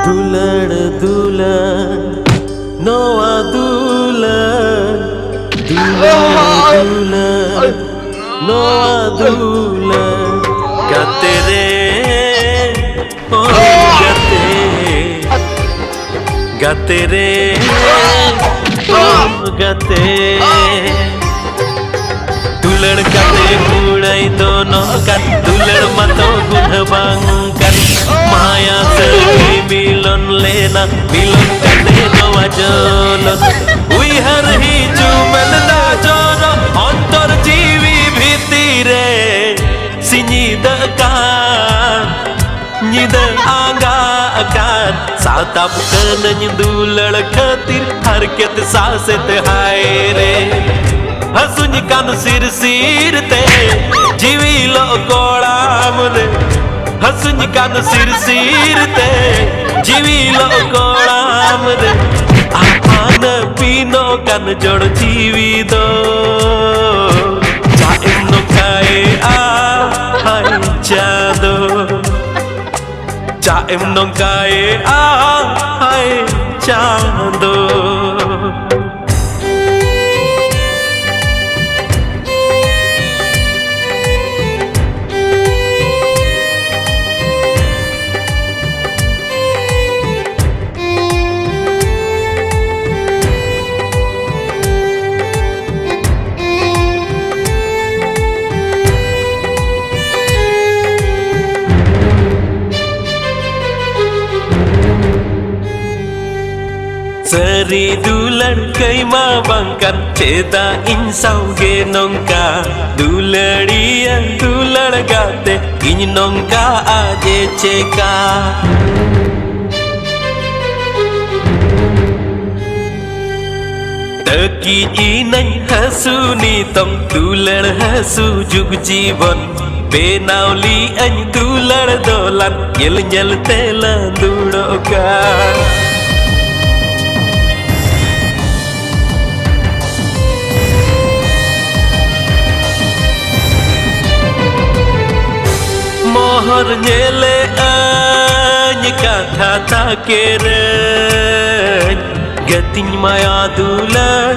दुलड़ दुलड़ नोआ दुलड़ दुलड़ दुलड़ नोआ दुलड़ गाते रे ओ गाते रे ओ गाते दुलड़ गाते मुड़ाई दोनों kan दुलड़ मतो गुण bangkan माया सही मिलन लेना मिलन गाते नोआ जलन उइहर ही जुमन दा जोरो अंतर जीवी भितिरे सिnyida kan nyida angga akan satap kenanya dulड़ khatir harket saset hai re hasunykan sir te jiwi lo kolam re hasunykan sir te jiwi lo kolam re apan pino kan jod jiwi do jaim no kai hai chado jaim no kai hai chado Seri dular kaima bangkan ceda insau ge nongka dularia dular gate in nongka aje ceka Teki inai hasu ni tong dular hasu jug jiban Benauli anh dular dolan nyel nyel tela dudoka Mohor nyele any katha takeren Gating maya dulan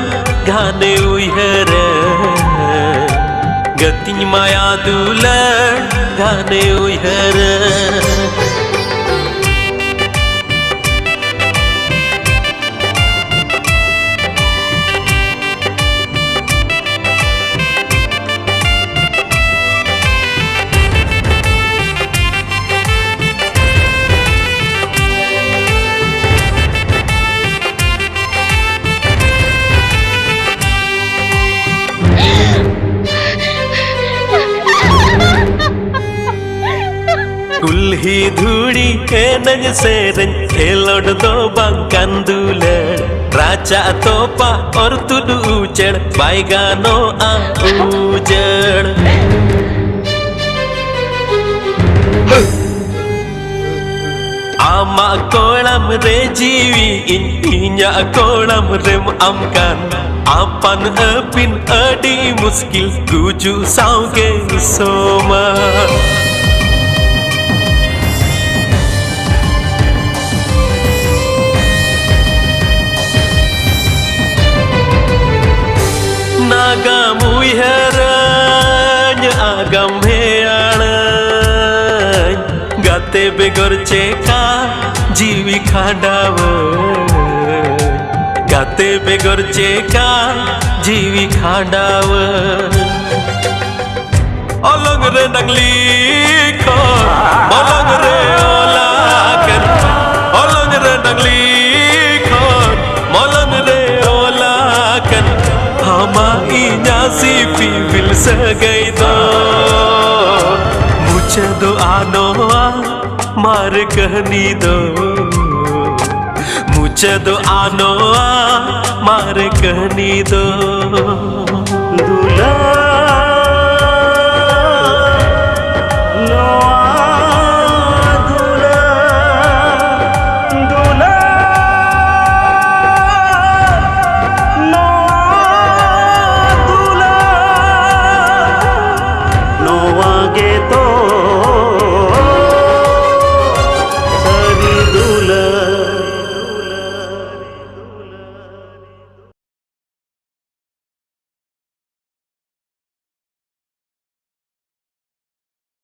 gane uiheren Gating maya dulan gane uiheren Kulhi dhudi enaj seren khelod do bangkan dular raja topa or tudu uchad baigano a ujad ama kolam re jiwi inya kolam rem amkan apan apin adi muskil guju sauge soma Agam uiharanya agam heanan Gate begor ceka jiwi khandawan Gate begor ceka jiwi khandawan Olong re nangli ko Olong re olakan Olong re nangli ko Olong re olakan Hama inya si pivil sagai do Mucha do anoa mar kahni do Mucha do anoa mar kahni do Dula